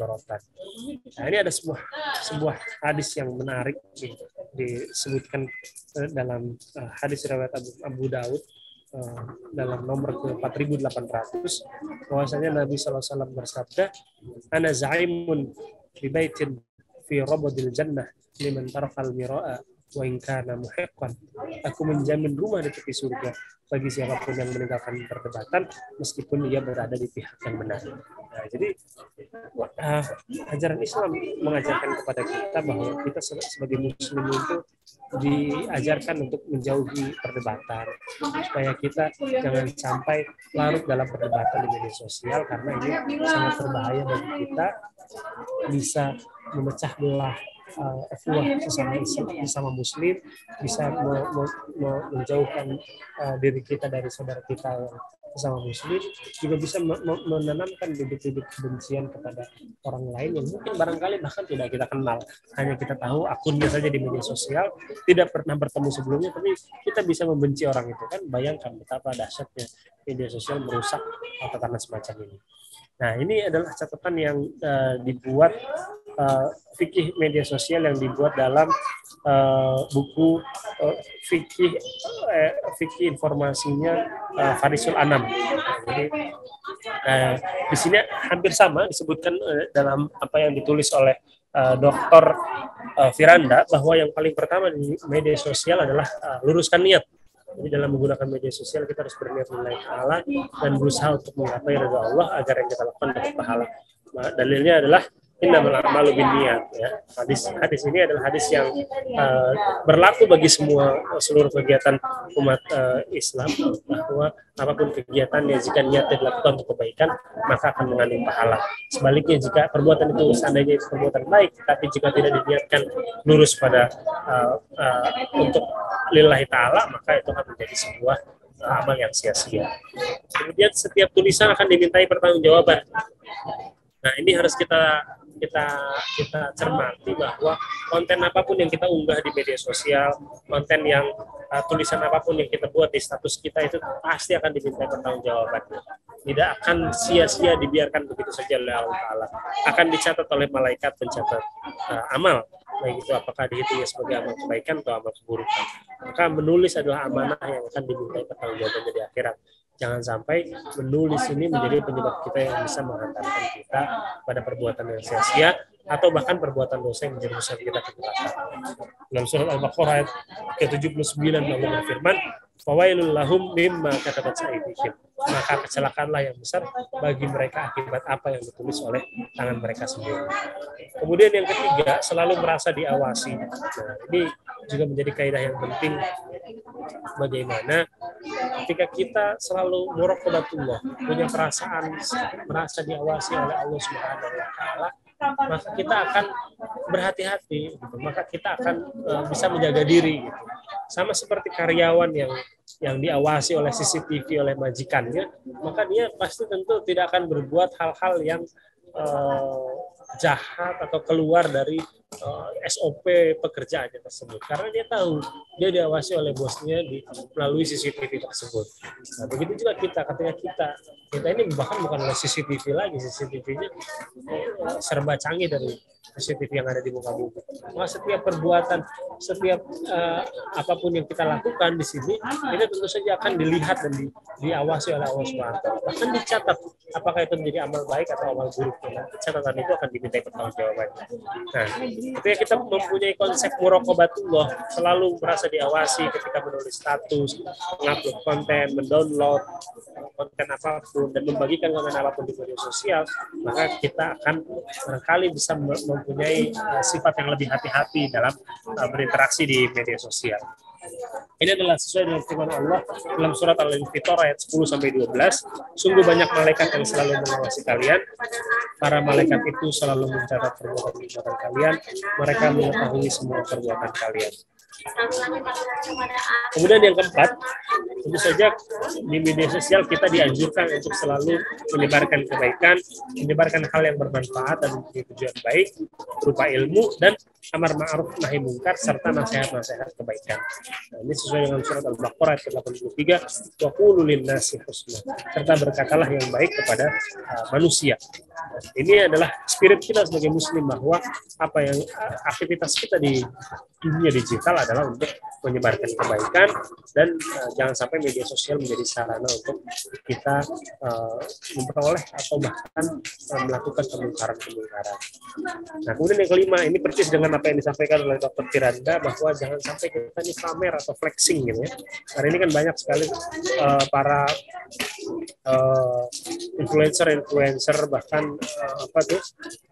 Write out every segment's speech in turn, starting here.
mudharatan. Nah, ini ada sebuah hadis yang menarik disebutkan dalam hadis riwayat Abu Daud dalam nomor ke-4800, bahwasanya Nabi SAW bersabda, "Ana zaimun bi baitin fi rabadil jannah liman tarakal mira'a wa in kana muhiqqan." Aku menjamin rumah di tepi surga bagi siapapun yang meninggalkan perdebatan meskipun ia berada di pihak yang benar. Nah, jadi ajaran Islam mengajarkan kepada kita bahwa kita sebagai muslim itu diajarkan untuk menjauhi perdebatan, supaya kita jangan sampai larut dalam perdebatan di media sosial, karena ini sangat berbahaya bagi kita, bisa memecah belah sesama muslim, bisa menjauhkan diri kita dari saudara kita yang sesama muslim, juga bisa menanamkan bibit-bibit kebencian kepada orang lain yang mungkin barangkali bahkan tidak kita kenal, hanya kita tahu akunnya saja di media sosial, tidak pernah bertemu sebelumnya, tapi kita bisa membenci orang itu. Kan bayangkan betapa dahsyatnya media sosial merusak tatanan semacam ini. Nah, ini adalah catatan yang dibuat fikih media sosial yang dibuat dalam buku fikih informasinya Farisul Anam. Jadi di sini hampir sama disebutkan dalam apa yang ditulis oleh Dr. Firanda, bahwa yang paling pertama di media sosial adalah luruskan niat. Jadi dalam menggunakan media sosial kita harus berniat lillahi ta'ala dan berusaha untuk menggapai ridha Allah agar yang kita lakukan dapat pahala. Nah, dalilnya adalah innamal a'malu binniyat, ya. Hadis ini adalah hadis yang berlaku bagi seluruh kegiatan umat Islam, bahwa apapun kegiatannya jika niatnya dilakukan untuk kebaikan maka akan mengandung pahala. Sebaliknya jika perbuatan itu seandainya itu perbuatan baik tapi jika tidak diniatkan lurus pada untuk lillahi ta'ala, maka itu akan menjadi sebuah amal yang sia-sia. Kemudian setiap tulisan akan dimintai pertanggungjawaban. Nah, ini harus kita cermati bahwa konten apapun yang kita unggah di media sosial, konten yang tulisan apapun yang kita buat di status kita, itu pasti akan dimintai pertanggungjawaban. Tidak akan sia-sia dibiarkan begitu saja oleh Allah Ta'ala. Akan dicatat oleh malaikat pencatat amal, baik itu apakah dihitungnya sebagai amal kebaikan atau amal keburukan. Maka menulis adalah amanah yang akan dimintai pertanggungjawabannya di akhirat. Jangan sampai menulis ini menjadi penyebab kita yang bisa menghantarkan kita pada perbuatan yang sia-sia atau bahkan perbuatan dosa yang menjerumuskan kita ke neraka. Dalam surat Al-Baqarah ayat ke-79 Allah berfirman, "Fawailul lahum mimma katabat aydihim." Maka kecelakaanlah yang besar bagi mereka akibat apa yang ditulis oleh tangan mereka sendiri. Kemudian yang ketiga, selalu merasa diawasi. Nah, ini juga menjadi kaidah yang penting, bagaimana ketika kita selalu muraqabatullah, punya perasaan merasa diawasi oleh Allah Subhanahu wa taala, maka kita akan berhati-hati gitu. Maka kita akan bisa menjaga diri gitu. Sama seperti karyawan yang diawasi oleh CCTV oleh majikannya, maka dia pasti tentu tidak akan berbuat hal-hal yang jahat atau keluar dari SOP pekerjaannya tersebut, karena dia tahu dia diawasi oleh bosnya melalui CCTV tersebut. Nah, begitu juga ketika kita ini bahkan bukan oleh CCTV lagi, CCTV-nya serba canggih dari CCTV yang ada di muka bumi. Maka setiap perbuatan, setiap apapun yang kita lakukan di sini, itu tentu saja akan dilihat dan diawasi oleh Allah SWT. Bahkan dicatat apakah itu menjadi amal baik atau amal buruk. Nah, catatan itu akan dimintai pertanggungjawabannya. Nah, ketika kita mempunyai konsep muraqabatullah, selalu merasa diawasi ketika menulis status, mengupload konten, mendownload konten apapun, dan membagikan konten apapun di media sosial, maka kita akan barangkali bisa mempunyai sifat yang lebih hati-hati dalam berinteraksi di media sosial. Ini adalah sesuai dengan firman Allah dalam surat Al-Infitar ayat 10-12. Sungguh banyak malaikat yang selalu mengawasi kalian. Para malaikat itu selalu mencatat perbuatan kalian. Mereka mengetahui semua perbuatan kalian. Kemudian yang keempat, tentu saja di media sosial kita dianjurkan untuk selalu menyebarkan kebaikan, menyebarkan hal yang bermanfaat dan mempunyai tujuan baik berupa ilmu dan amar ma'ruf nahi mungkar serta nasihat-nasihat kebaikan. Nah, ini sesuai dengan surat Al-Baqarah ayat 83, wa qulu lin-nasi husna, serta berkatalah yang baik kepada manusia. Ini adalah spirit kita sebagai muslim, bahwa apa yang aktivitas kita di dunia digital adalah untuk menyebarkan kebaikan, dan jangan sampai media sosial menjadi sarana untuk kita memperoleh atau bahkan melakukan kemungkaran-kemungkaran. Nah, kemudian yang kelima, ini persis dengan apa yang disampaikan oleh Dr. Firanda, bahwa jangan sampai kita ini pamer atau flexing gitu ya. Karena ini kan banyak sekali para influencer bahkan apa tuh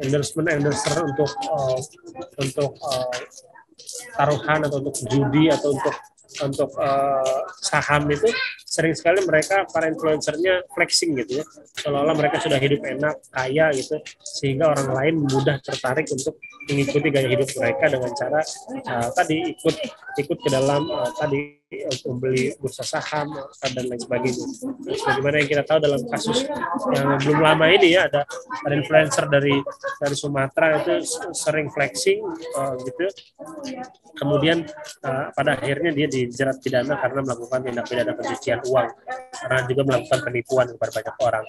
endorser untuk taruhan atau untuk judi atau untuk saham, itu sering sekali mereka para influencernya flexing gitu ya, seolah-olah mereka sudah hidup enak, kaya gitu, sehingga orang lain mudah tertarik untuk mengikuti gaya hidup mereka dengan cara tadi ikut ke dalam tadi untuk membeli bursa saham dan lain sebagainya. Bagaimana yang kita tahu dalam kasus yang belum lama ini ya, ada influencer dari Sumatera itu sering flexing gitu, kemudian pada akhirnya dia dijerat pidana karena melakukan tindak pidana pencucian uang, karena juga melakukan penipuan kepada banyak orang.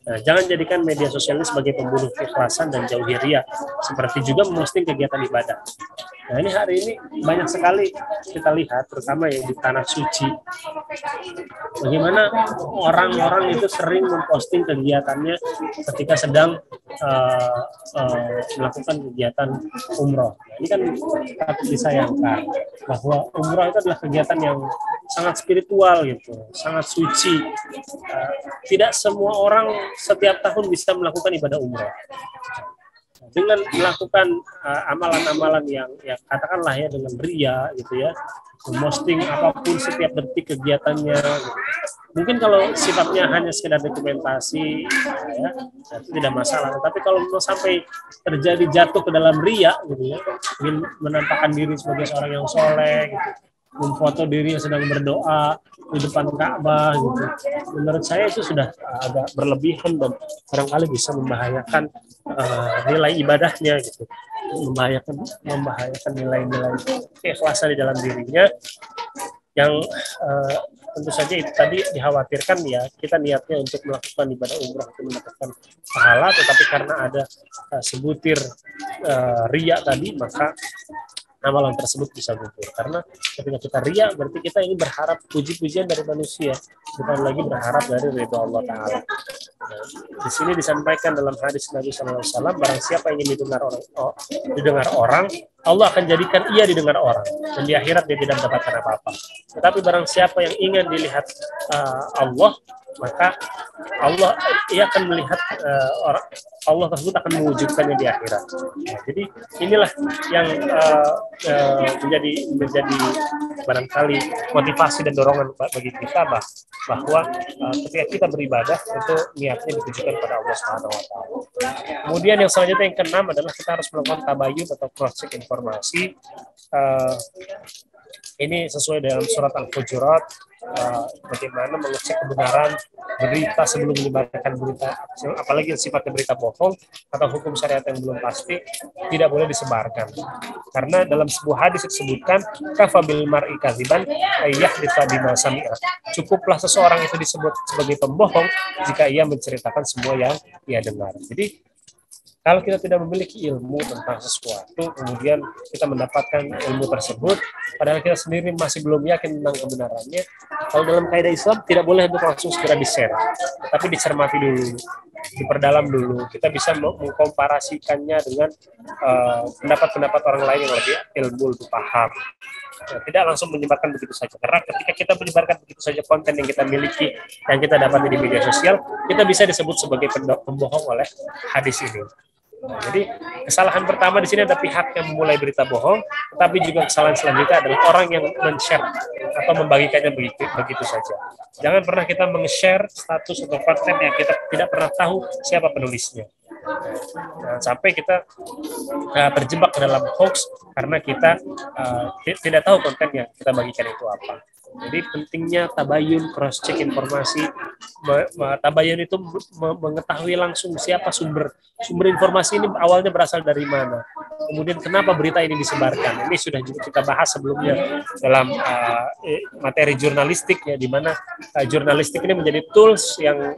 Nah, jangan jadikan media sosial ini sebagai pembunuh keikhlasan dan jauhi riya, seperti juga memposting kegiatan ibadah. Nah, ini hari ini banyak sekali kita lihat, terutama yang di tanah suci, bagaimana orang-orang itu sering memposting kegiatannya ketika sedang melakukan kegiatan umroh. Nah, ini kan patut disayangkan bahwa umroh itu adalah kegiatan yang sangat spiritual gitu, sangat suci. Tidak semua orang setiap tahun bisa melakukan ibadah umroh. Dengan melakukan amalan-amalan yang katakanlah ya dengan ria gitu ya, memposting apapun setiap detik kegiatannya gitu. Mungkin kalau sifatnya hanya sekedar dokumentasi ya, itu tidak masalah, tapi kalau mau sampai terjadi jatuh ke dalam ria gitu ya, ingin menampakkan diri sebagai seorang yang soleh gitu, memfoto diri yang sedang berdoa di depan Ka'bah gitu, menurut saya itu sudah agak berlebihan dan barangkali bisa membahayakan nilai ibadahnya gitu, membahayakan nilai-nilai keikhlasan di dalam dirinya, yang tentu saja itu tadi dikhawatirkan ya, kita niatnya untuk melakukan ibadah umrah untuk mendapatkan pahala, tetapi karena ada sebutir riya tadi, maka amalan tersebut bisa gugur. Karena ketika kita riya, berarti kita ini berharap puji-pujian dari manusia, bukan lagi berharap dari ridha Allah Ta'ala. Nah, di sini disampaikan dalam hadis Nabi SAW, barang siapa yang ingin didengar orang, Allah akan jadikan ia didengar orang, dan di akhirat dia tidak mendapatkan apa-apa. Tetapi barang siapa yang ingin dilihat Allah, maka ia akan melihat Allah tersebut akan mewujudkannya di akhirat. Nah, jadi inilah yang menjadi barangkali motivasi dan dorongan bagi kita bahwa ketika kita beribadah itu niatnya ditujukan pada Allah Subhanahu wa taala. Kemudian yang selanjutnya, yang keenam, adalah kita harus melakukan tabayun atau cross check informasi. Ini sesuai dalam surat Al-Hujurat, bagaimana mengecek kebenaran berita sebelum menyebarkan berita, apalagi yang sifatnya berita bohong atau hukum syariat yang belum pasti, tidak boleh disebarkan. Karena dalam sebuah hadis disebutkan, kafabil mar'i kadziban ayyahditsa bima sami'a. Cukuplah seseorang itu disebut sebagai pembohong jika ia menceritakan semua yang ia dengar. Jadi kalau kita tidak memiliki ilmu tentang sesuatu, kemudian kita mendapatkan ilmu tersebut, padahal kita sendiri masih belum yakin tentang kebenarannya, kalau dalam kaidah Islam tidak boleh untuk langsung segera di-share, tapi dicermati dulu, diperdalam dulu. Kita bisa mengkomparasikannya dengan pendapat-pendapat orang lain yang lebih ilmu, lebih paham. Tidak langsung menyebarkan begitu saja, karena ketika kita menyebarkan begitu saja konten yang kita miliki, yang kita dapat di media sosial, kita bisa disebut sebagai pembohong oleh hadis ini. Nah, jadi kesalahan pertama di sini ada pihak yang memulai berita bohong, tetapi juga kesalahan selanjutnya adalah orang yang men-share atau membagikannya begitu saja. Jangan pernah kita meng-share status atau konten yang kita tidak pernah tahu siapa penulisnya. Nah, sampai kita terjebak ke dalam hoax karena kita tidak tahu konten yang kita bagikan itu apa. Jadi pentingnya tabayun, cross check informasi. Tabayun itu mengetahui langsung siapa sumber informasi ini awalnya berasal dari mana. kemudian kenapa berita ini disebarkan. Ini sudah juga kita bahas sebelumnya dalam materi jurnalistik ya, di mana jurnalistik ini menjadi tools yang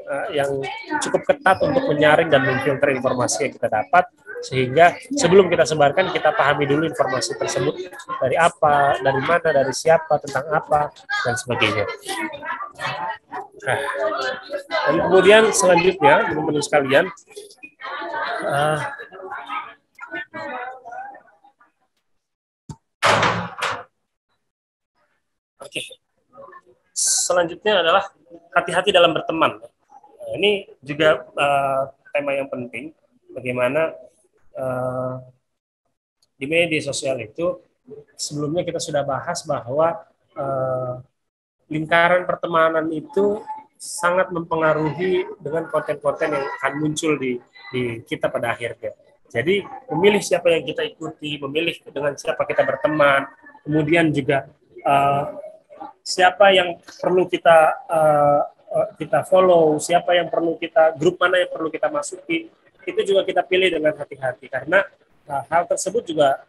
cukup ketat untuk menyaring dan memfilter informasi yang kita dapat, sehingga sebelum kita sebarkan kita pahami dulu informasi tersebut dari apa, dari mana, dari siapa, tentang apa, dan sebagainya. Nah, dan kemudian selanjutnya teman-teman sekalian, oke. Selanjutnya adalah hati-hati dalam berteman. Nah, ini juga tema yang penting. Bagaimana di media sosial itu sebelumnya kita sudah bahas bahwa lingkaran pertemanan itu sangat mempengaruhi dengan konten-konten yang akan muncul di kita pada akhirnya. Jadi memilih siapa yang kita ikuti, memilih dengan siapa kita berteman, kemudian juga siapa yang perlu kita follow, siapa yang perlu kita, grup mana yang perlu kita masuki, itu juga kita pilih dengan hati-hati, karena hal tersebut juga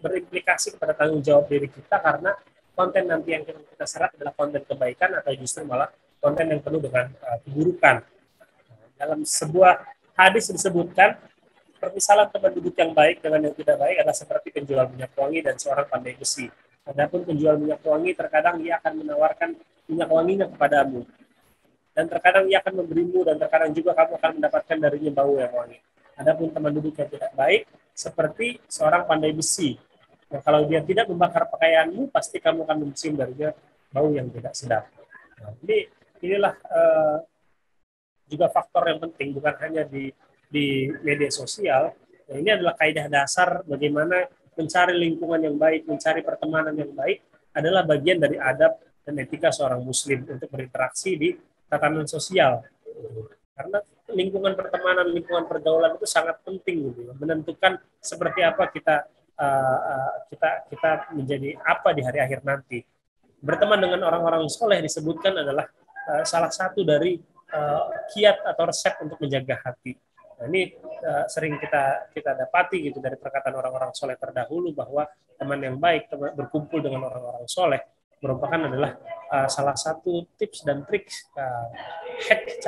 berimplikasi kepada tanggung jawab diri kita, karena konten nanti yang kita serap adalah konten kebaikan atau justru malah konten yang penuh dengan keburukan. Dalam sebuah hadis disebutkan, permisalan teman duduk yang baik dengan yang tidak baik adalah seperti penjual minyak wangi dan seorang pandai besi. Adapun penjual minyak wangi, terkadang ia akan menawarkan minyak wanginya kepadamu, dan terkadang ia akan memberimu, dan terkadang juga kamu akan mendapatkan darinya bau yang wangi. Adapun teman duduk yang tidak baik, seperti seorang pandai besi. Nah, kalau dia tidak membakar pakaianmu, pasti kamu akan mencium darinya bau yang tidak sedap. Nah, inilah juga faktor yang penting, bukan hanya di media sosial. Nah, ini adalah kaidah dasar bagaimana mencari lingkungan yang baik, mencari pertemanan yang baik adalah bagian dari adab dan etika seorang muslim untuk berinteraksi di tatanan sosial. Karena lingkungan pertemanan, lingkungan pergaulan itu sangat penting gitu, menentukan seperti apa kita menjadi apa di hari akhir nanti. Berteman dengan orang-orang soleh disebutkan adalah salah satu dari kiat atau resep untuk menjaga hati. Nah, ini sering kita dapati gitu dari perkataan orang-orang soleh terdahulu, bahwa teman yang baik, berkumpul dengan orang-orang soleh, merupakan adalah salah satu tips dan trik hack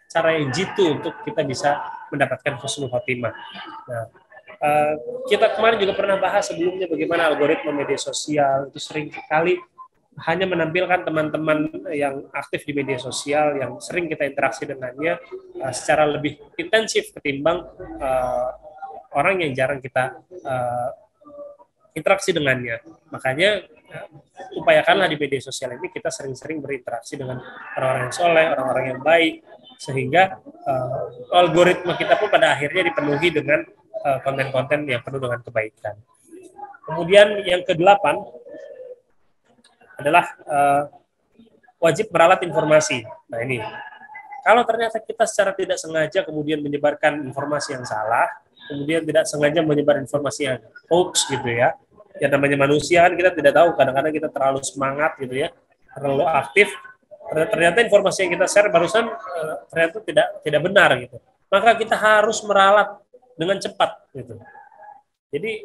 cara yang jitu untuk kita bisa mendapatkan husnul khotimah. Nah, kita kemarin juga pernah bahas sebelumnya bagaimana algoritma media sosial itu sering sekali hanya menampilkan teman-teman yang aktif di media sosial yang sering kita interaksi dengannya secara lebih intensif ketimbang orang yang jarang kita interaksi dengannya. Makanya upayakanlah di media sosial ini kita sering-sering berinteraksi dengan orang-orang yang soleh, orang-orang yang baik, sehingga algoritma kita pun pada akhirnya dipenuhi dengan konten-konten yang penuh dengan kebaikan. Kemudian yang ke-8 adalah wajib meralat informasi. Nah ini, kalau ternyata kita secara tidak sengaja kemudian menyebarkan informasi yang salah, kemudian tidak sengaja menyebar informasi yang hoax gitu ya, yang namanya manusia kan kita tidak tahu, kadang-kadang kita terlalu semangat gitu ya, terlalu aktif, ternyata informasi yang kita share barusan ternyata tidak benar gitu. Maka kita harus meralat dengan cepat gitu. Jadi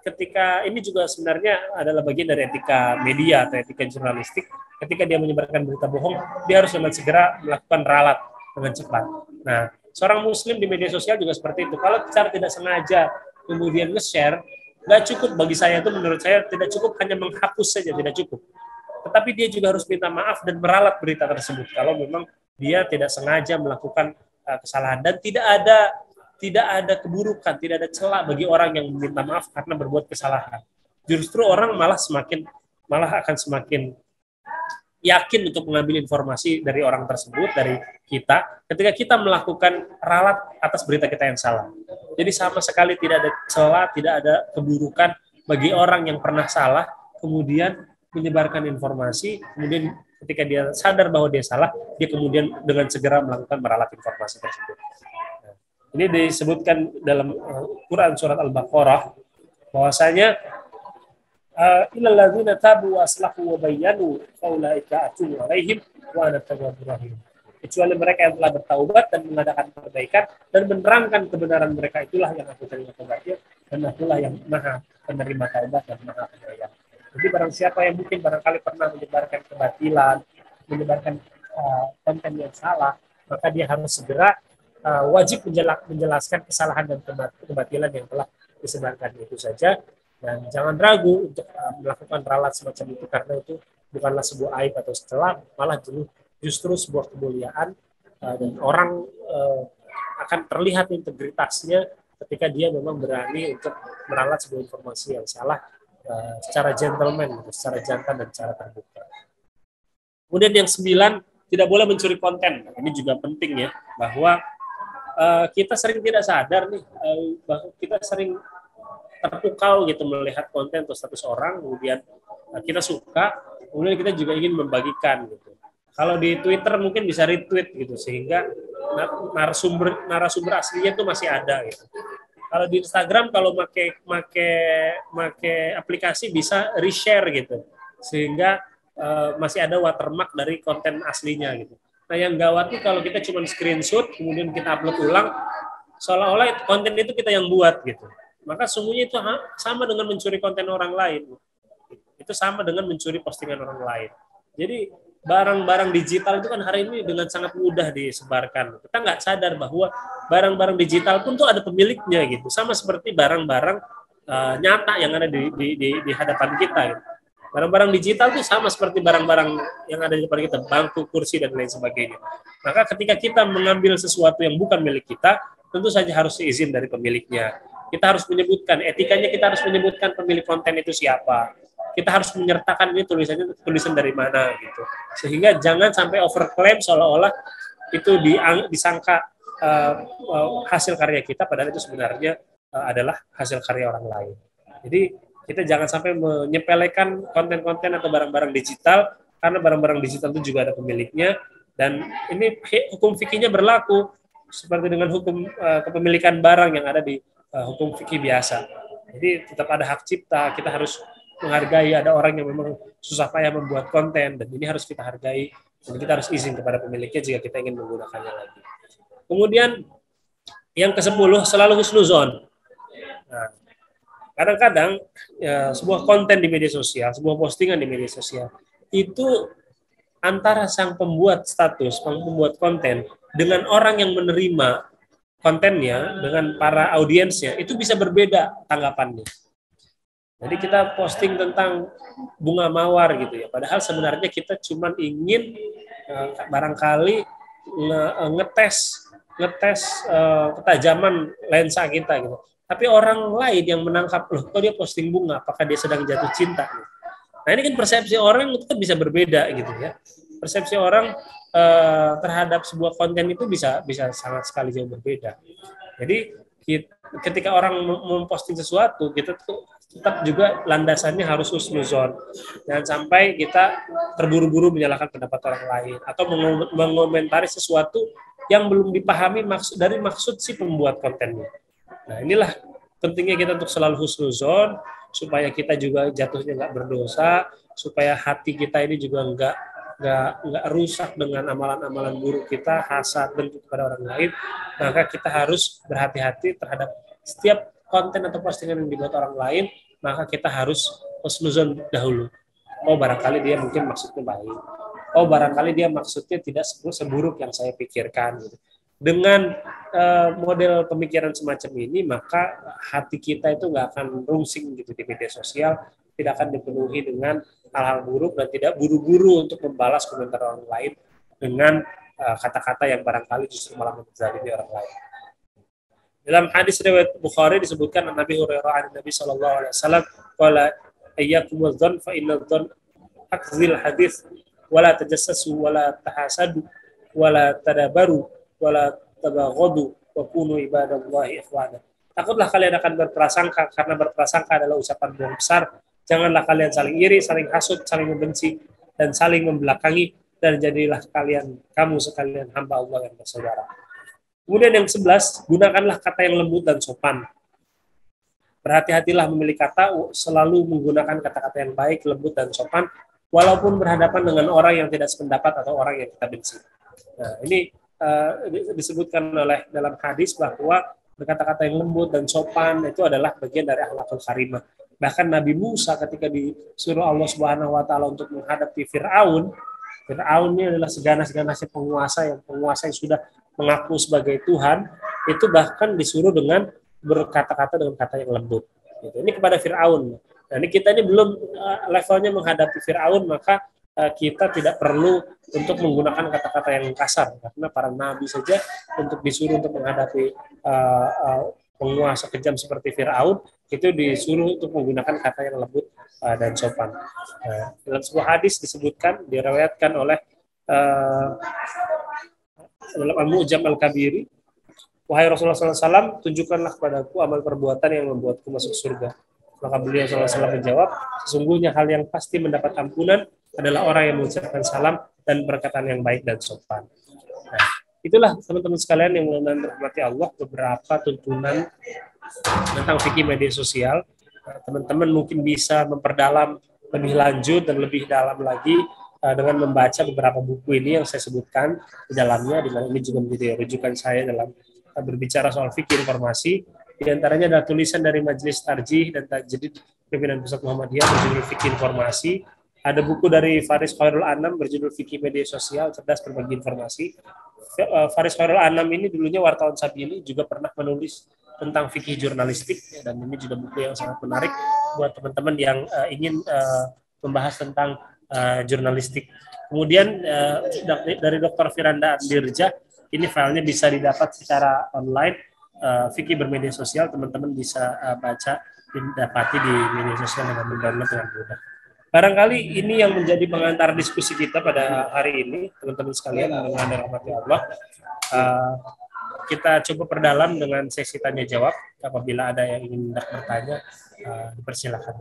ketika ini juga sebenarnya adalah bagian dari etika media atau etika jurnalistik. Ketika dia menyebarkan berita bohong, dia harus dengan segera melakukan ralat dengan cepat. Nah, seorang muslim di media sosial juga seperti itu. Kalau secara tidak sengaja kemudian nge-share, nggak cukup bagi saya, itu menurut saya tidak cukup hanya menghapus saja, tidak cukup. Tetapi dia juga harus minta maaf dan meralat berita tersebut kalau memang dia tidak sengaja melakukan kesalahan, dan tidak ada keburukan, tidak ada celah bagi orang yang meminta maaf karena berbuat kesalahan. Justru orang malah akan semakin yakin untuk mengambil informasi dari orang tersebut, dari kita, ketika kita melakukan ralat atas berita kita yang salah. Jadi sama sekali tidak ada celah, tidak ada keburukan bagi orang yang pernah salah, kemudian menyebarkan informasi, kemudian ketika dia sadar bahwa dia salah, dia kemudian dengan segera melakukan meralat informasi tersebut. Ini disebutkan dalam Quran surat Al-Baqarah bahwasanya illal ladzina tabu wa aslahu wa bayyanu faulaika atubu alaihim wa ana tawwabur rahim. kecuali mereka yang telah bertaubat dan mengadakan perbaikan dan menerangkan kebenaran mereka, itulah yang aku terima taubatnya, dan akulah yang maha penerima taubat dan maha penyayang. Jadi barang siapa yang mungkin barangkali pernah menyebarkan kebatilan, menyebarkan konten yang salah, maka dia harus segera wajib menjelaskan kesalahan dan kebatilan yang telah disebarkan, itu saja. Dan jangan ragu untuk melakukan ralat semacam itu, karena itu bukanlah sebuah aib atau celah, malah justru sebuah kemuliaan, dan orang akan terlihat integritasnya ketika dia memang berani untuk meralat sebuah informasi yang salah secara gentleman, secara jantan dan secara terbuka. Kemudian yang 9, tidak boleh mencuri konten. Ini juga penting ya, bahwa kita sering tidak sadar nih, bahwa kita sering terpukau gitu melihat konten atau status orang, kemudian kita suka, kemudian kita juga ingin membagikan gitu. Kalau di Twitter mungkin bisa retweet gitu, sehingga narasumber aslinya itu masih ada gitu. Kalau di Instagram kalau make aplikasi bisa reshare gitu, sehingga masih ada watermark dari konten aslinya gitu. Nah yang gawat tuh kalau kita cuma screenshot kemudian kita upload ulang, seolah-olah konten itu kita yang buat gitu. Maka sungguhnya itu sama dengan mencuri konten orang lain. Itu sama dengan mencuri postingan orang lain. Jadi barang-barang digital itu kan hari ini dengan sangat mudah disebarkan. Kita nggak sadar bahwa barang-barang digital pun tuh ada pemiliknya gitu. Sama seperti barang-barang nyata yang ada di hadapan kita. Gitu. Barang-barang digital itu sama seperti barang-barang yang ada di depan kita, bangku, kursi, dan lain sebagainya. Maka ketika kita mengambil sesuatu yang bukan milik kita, tentu saja harus izin dari pemiliknya. Kita harus menyebutkan, etikanya kita harus menyebutkan pemilik konten itu siapa. Kita harus menyertakan ini tulisan dari mana gitu. Sehingga jangan sampai overclaim seolah-olah itu disangka hasil karya kita, padahal itu sebenarnya adalah hasil karya orang lain. Jadi kita jangan sampai menyepelekan konten-konten atau barang-barang digital, karena barang-barang digital itu juga ada pemiliknya, dan ini hukum fikihnya berlaku seperti dengan hukum kepemilikan barang yang ada di hukum fikih biasa. Jadi tetap ada hak cipta, kita harus menghargai, ada orang yang memang susah payah membuat konten, dan ini harus kita hargai, dan kita harus izin kepada pemiliknya jika kita ingin menggunakannya lagi. Kemudian yang ke-10, selalu husnuzon. Nah, kadang-kadang ya, sebuah konten di media sosial, sebuah postingan di media sosial, itu antara sang pembuat status, pembuat konten, dengan orang yang menerima kontennya, dengan para audiensnya, itu bisa berbeda tanggapannya. Jadi kita posting tentang bunga mawar gitu ya, padahal sebenarnya kita cuma ingin barangkali ngetes ketajaman lensa kita gitu. Tapi orang lain yang menangkap, loh kok dia posting bunga, apakah dia sedang jatuh cinta? Nah ini kan persepsi orang itu kan bisa berbeda gitu ya. Persepsi orang terhadap sebuah konten itu bisa sangat sekali jauh berbeda. Jadi ketika orang memposting sesuatu, kita tuh tetap juga landasannya harus husnuzon. Jangan sampai kita terburu-buru menyalahkan pendapat orang lain atau mengomentari sesuatu yang belum dipahami maksud si pembuat kontennya. Nah inilah pentingnya kita untuk selalu husnuzon, supaya kita juga jatuhnya nggak berdosa, supaya hati kita ini juga nggak rusak dengan amalan-amalan buruk kita, hasad, benci kepada orang lain. Maka kita harus berhati-hati terhadap setiap konten atau postingan yang dibuat orang lain, maka kita harus husnuzon dahulu. Oh barangkali dia mungkin maksudnya baik. Oh barangkali dia maksudnya tidak seburuk yang saya pikirkan. Dengan model pemikiran semacam ini, maka hati kita itu nggak akan rungsing gitu di media sosial, tidak akan dipenuhi dengan hal-hal buruk, dan tidak buru-buru untuk membalas komentar orang lain dengan kata-kata yang barangkali justru malah menzalimi orang lain. Dalam hadis riwayat Bukhari disebutkan Nabi Hurairah Nabi sallallahu alaihi wasallam qala ayyakum wadh-dhann fa inna adh-dhann akzil hadis wala tajassasu wala tahasadu wala tadabaru wala tabaghadu wa kunu ibadallahi ikhwana. Takutlah kalian akan berprasangka, karena berprasangka adalah ucapan yang besar. Janganlah kalian saling iri, saling hasut, saling membenci, dan saling membelakangi, dan jadilah kamu sekalian hamba Allah yang bersaudara. Kemudian yang 11, gunakanlah kata yang lembut dan sopan. Berhati-hatilah memilih kata, selalu menggunakan kata-kata yang baik, lembut, dan sopan, walaupun berhadapan dengan orang yang tidak sependapat atau orang yang kita benci. Nah, ini disebutkan oleh dalam hadis bahwa berkata-kata yang lembut dan sopan itu adalah bagian dari akhlakul karimah. Bahkan Nabi Musa ketika disuruh Allah Subhanahu wa taala untuk menghadapi Firaun, Firaun ini adalah seganas-ganasnya penguasa yang sudah mengaku sebagai Tuhan, itu bahkan disuruh dengan berkata-kata dengan kata yang lembut. Gitu. Ini kepada Firaun. Nah, ini kita ini belum levelnya menghadapi Firaun, maka kita tidak perlu untuk menggunakan kata-kata yang kasar, karena para nabi saja untuk disuruh untuk menghadapi penguasa kejam seperti Firaun itu disuruh untuk menggunakan kata yang lembut dan sopan. Dalam sebuah hadis disebutkan, diriwayatkan oleh dalam Al-Mu'jam Al-Kabiri, wahai Rasulullah SAW, tunjukkanlah kepadaku amal perbuatan yang membuatku masuk surga. Maka beliau SAW menjawab, sesungguhnya hal yang pasti mendapat ampunan adalah orang yang mengucapkan salam dan perkataan yang baik dan sopan. Nah, itulah teman-teman sekalian yang mudah-mudahan dirahmati Allah, beberapa tuntunan tentang fikih media sosial. Teman-teman mungkin bisa memperdalam lebih lanjut dan lebih dalam lagi dengan membaca beberapa buku ini yang saya sebutkan di dalamnya, di mana ini juga menjadi rujukan saya dalam berbicara soal fikih informasi. Di antaranya ada tulisan dari Majelis Tarjih dan Tajdid Pimpinan Pusat Muhammadiyah berjudul Fikih Informasi. Ada buku dari Faris Khairul Anam berjudul Fikih Media Sosial, Cerdas Berbagi Informasi. Faris Khairul Anam ini dulunya wartawan Sabili, juga pernah menulis tentang fikih jurnalistik, dan ini juga buku yang sangat menarik buat teman-teman yang ingin membahas tentang jurnalistik. Kemudian dari Dr. Firanda Dirja, ini filenya bisa didapat secara online. Fikih bermedia sosial, teman-teman bisa baca, didapati di media sosial dengan mendownload dengan mudah. Barangkali ini yang menjadi pengantar diskusi kita pada hari ini, teman-teman sekalian, dengan rahmati Allah. Kita coba perdalam dengan sesi tanya jawab. Apabila ada yang ingin bertanya, dipersilakan.